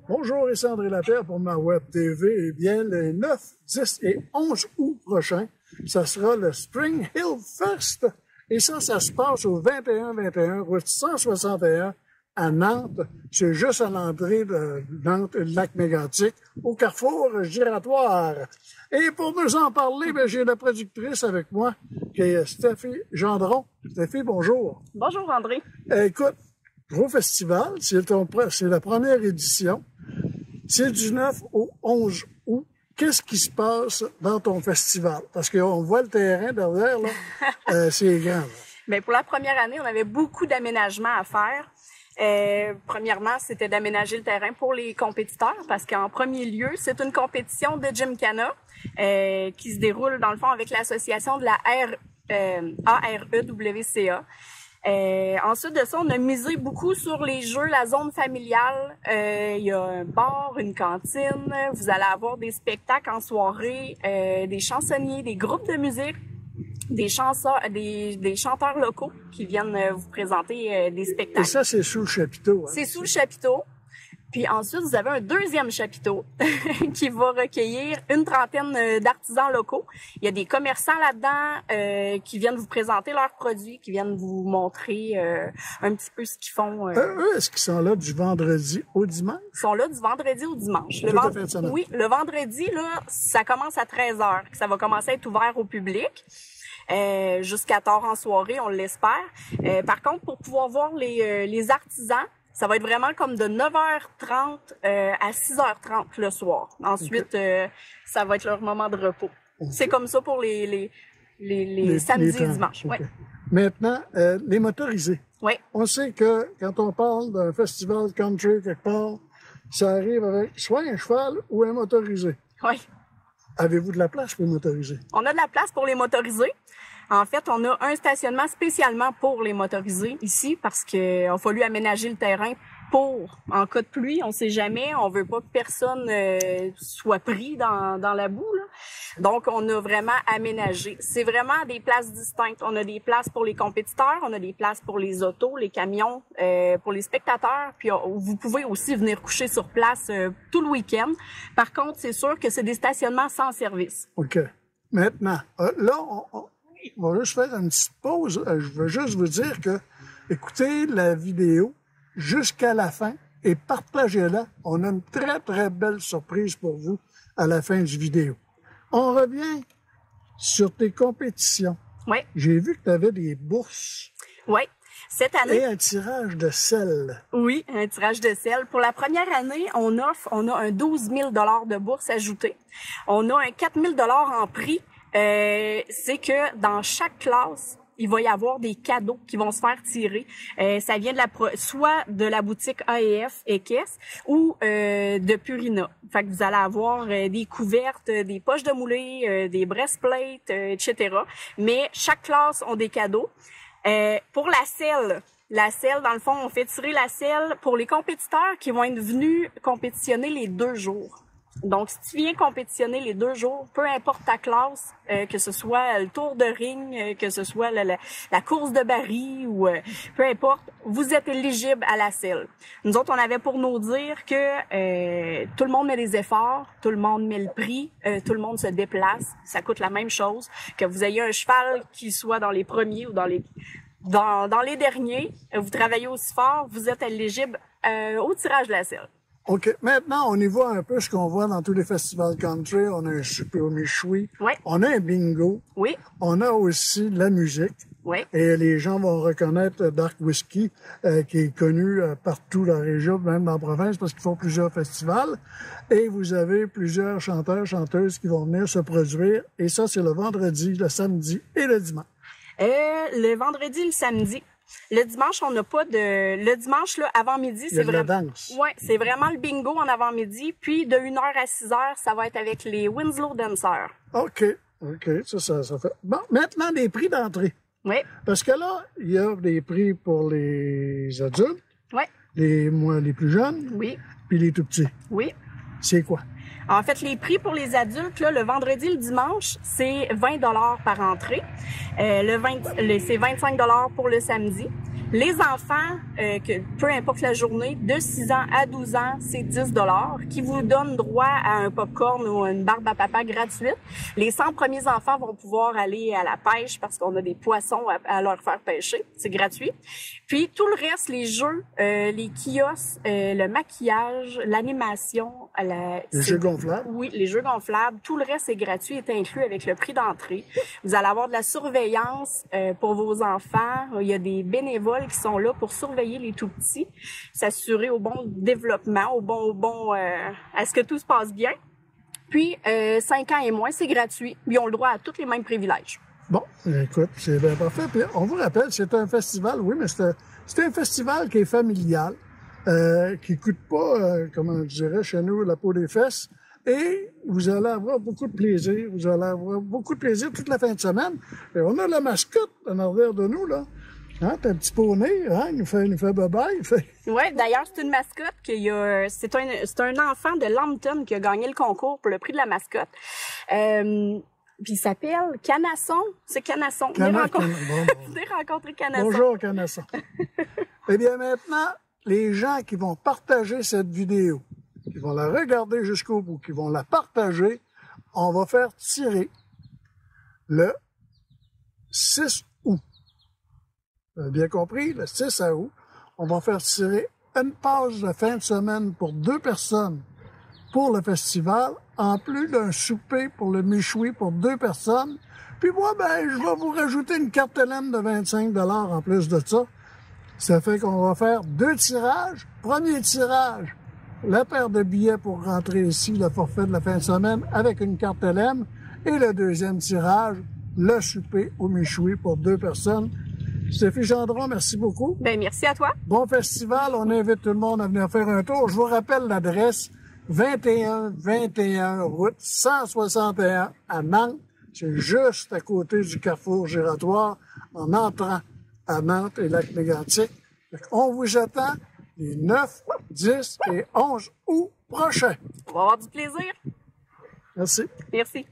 Bonjour, ici André Lapierre pour ma web TV. Eh bien, les 9, 10 et 11 août prochains, ça sera le Spring Hill Fest. Et ça se passe au 2121 route 161 à Nantes. C'est juste à l'entrée de Nantes et le lac Mégantic, au carrefour giratoire. Et pour nous en parler, j'ai la productrice avec moi, qui est Stéphie Gendron. Stéphie, bonjour. Bonjour, André. Écoute, gros festival, c'est la première édition. C'est du 9 au 11 août. Qu'est-ce qui se passe dans ton festival? Parce qu'on voit le terrain derrière, là, c'est grand. Là. Bien, pour la première année, on avait beaucoup d'aménagements à faire. Premièrement, c'était d'aménager le terrain pour les compétiteurs parce qu'en premier lieu, c'est une compétition de Gymkhana qui se déroule dans le fond avec l'association de la AREWCA. Ensuite de ça, on a misé beaucoup sur les jeux, la zone familiale. Il y a un bar, une cantine. Vous allez avoir des spectacles en soirée, des chansonniers, des groupes de musique, des chanteurs locaux qui viennent vous présenter des spectacles. Et ça, c'est sous le chapiteau. Hein? C'est sous le chapiteau. Puis ensuite, vous avez un deuxième chapiteau qui va recueillir une trentaine d'artisans locaux. Il y a des commerçants là-dedans qui viennent vous présenter leurs produits, qui viennent vous montrer un petit peu ce qu'ils font. Eux, est-ce qu'ils sont là du vendredi au dimanche? Ils sont là du vendredi au dimanche. Oui, le vendredi, là, ça commence à 13h. Ça va commencer à être ouvert au public. Jusqu'à tard en soirée, on l'espère. Par contre, pour pouvoir voir les artisans, ça va être vraiment comme de 9h30 à 6h30 le soir. Ensuite, ça va être leur moment de repos. Okay. C'est comme ça pour les samedis et dimanches. Okay. Ouais. Maintenant, les motorisés. Oui. On sait que quand on parle d'un festival country quelque part, ça arrive avec soit un cheval ou un motorisé. Oui. Avez-vous de la place pour les motorisés? On a de la place pour les motorisés. En fait, on a un stationnement spécialement pour les motorisés ici parce qu'il a fallu aménager le terrain pour, en cas de pluie, on sait jamais, on veut pas que personne soit pris dans la boue, là. Donc, on a vraiment aménagé. C'est vraiment des places distinctes. On a des places pour les compétiteurs, on a des places pour les autos, les camions, pour les spectateurs. Puis, vous pouvez aussi venir coucher sur place tout le week-end. Par contre, c'est sûr que c'est des stationnements sans service. OK. Maintenant, là, on va juste faire une petite pause. Je veux juste vous dire que écoutez la vidéo jusqu'à la fin et partagez-la. On a une très, très belle surprise pour vous à la fin du vidéo. On revient sur tes compétitions. Oui. J'ai vu que tu avais des bourses. Oui. Cette année. Et un tirage de sel. Oui, un tirage de sel. Pour la première année, on a un 12 000 $ de bourse ajoutée. On a un 4 000 $ en prix. C'est que dans chaque classe, il va y avoir des cadeaux qui vont se faire tirer. Ça vient soit de la boutique AEF et Caisse ou de Purina. Fait que vous allez avoir des couvertes, des poches de moulée, des breastplates, etc. Mais chaque classe a des cadeaux. Pour la selle, dans le fond, on fait tirer la selle pour les compétiteurs qui vont être venus compétitionner les 2 jours. Donc, si tu viens compétitionner les 2 jours, peu importe ta classe, que ce soit le tour de ring, que ce soit la course de baril ou peu importe, vous êtes éligible à la selle. Nous autres, on avait pour nous dire que tout le monde met des efforts, tout le monde met le prix, tout le monde se déplace, ça coûte la même chose. Que vous ayez un cheval qui soit dans les premiers ou dans les derniers, vous travaillez aussi fort, vous êtes éligible au tirage de la selle. OK. Maintenant, on y voit un peu ce qu'on voit dans tous les festivals country. On a un souper au méchoui. Oui. On a un bingo. Oui. On a aussi de la musique. Oui. Et les gens vont reconnaître Dark Whiskey, qui est connu partout dans la région, même dans la province, parce qu'ils font plusieurs festivals. Et vous avez plusieurs chanteurs, chanteuses qui vont venir se produire. Et ça, c'est le vendredi, le samedi et le dimanche. Le vendredi, le samedi. Le dimanche, on n'a pas de... Le dimanche, là, avant midi, c'est vraiment... la danse. Ouais, c'est vraiment le bingo en avant-midi. Puis, de 1h à 6h, ça va être avec les Winslow Dancers. OK. OK. Ça fait... Bon, maintenant, des prix d'entrée. Oui. Parce que là, il y a des prix pour les adultes. Oui. Les plus jeunes. Oui. Puis les tout petits. Oui. C'est quoi? En fait, les prix pour les adultes, là, le vendredi, le dimanche, c'est 20 $ par entrée. C'est 25 $ pour le samedi. Les enfants, peu importe la journée, de 6 ans à 12 ans, c'est 10 $, qui vous donne droit à un popcorn ou une barbe à papa gratuite. Les 100 premiers enfants vont pouvoir aller à la pêche parce qu'on a des poissons à leur faire pêcher. C'est gratuit. Puis tout le reste, les jeux, les kiosques, le maquillage, l'animation, les jeux gonflables. Oui, les jeux gonflables. Tout le reste est gratuit, est inclus avec le prix d'entrée. Vous allez avoir de la surveillance pour vos enfants. Il y a des bénévoles qui sont là pour surveiller les tout petits, s'assurer au bon développement, à ce que tout se passe bien. Puis 5 ans et moins, c'est gratuit. Ils ont le droit à tous les mêmes privilèges. Bon, écoute, c'est bien parfait. Puis on vous rappelle, c'est un festival, oui, mais c'est un festival qui est familial, qui coûte pas, comment je dirais chez nous, la peau des fesses. Et vous allez avoir beaucoup de plaisir. Vous allez avoir beaucoup de plaisir toute la fin de semaine. Et on a la mascotte en arrière de nous, là. Hein, t'as un petit poney, hein, il nous fait bye-bye. Oui, d'ailleurs, c'est une mascotte c'est un enfant de Lambton qui a gagné le concours pour le prix de la mascotte. Puis il s'appelle Canasson. C'est Canasson. Venez rencontrer Canasson. Bonjour, Canasson. Eh bien, maintenant, les gens qui vont partager cette vidéo, qui vont la regarder jusqu'au bout, qui vont la partager, on va faire tirer le 6 août. Vous avez bien compris, le 6 août, on va faire tirer une passe de fin de semaine pour 2 personnes pour le festival, en plus d'un souper pour le méchoui pour 2 personnes. Puis moi, je vais vous rajouter une carte LM de 25 $ en plus de ça. Ça fait qu'on va faire 2 tirages. Premier tirage, la paire de billets pour rentrer ici, le forfait de la fin de semaine avec une carte LM. Et le deuxième tirage, le souper au méchoui pour 2 personnes. Stéphie Gendron, merci beaucoup. Ben, merci à toi. Bon festival. On invite tout le monde à venir faire un tour. Je vous rappelle l'adresse 21 route 161 à Nantes. C'est juste à côté du carrefour giratoire en entrant à Nantes et Lac-Mégantic. On vous attend les 9, 10 et 11 août prochains. On va avoir du plaisir. Merci. Merci.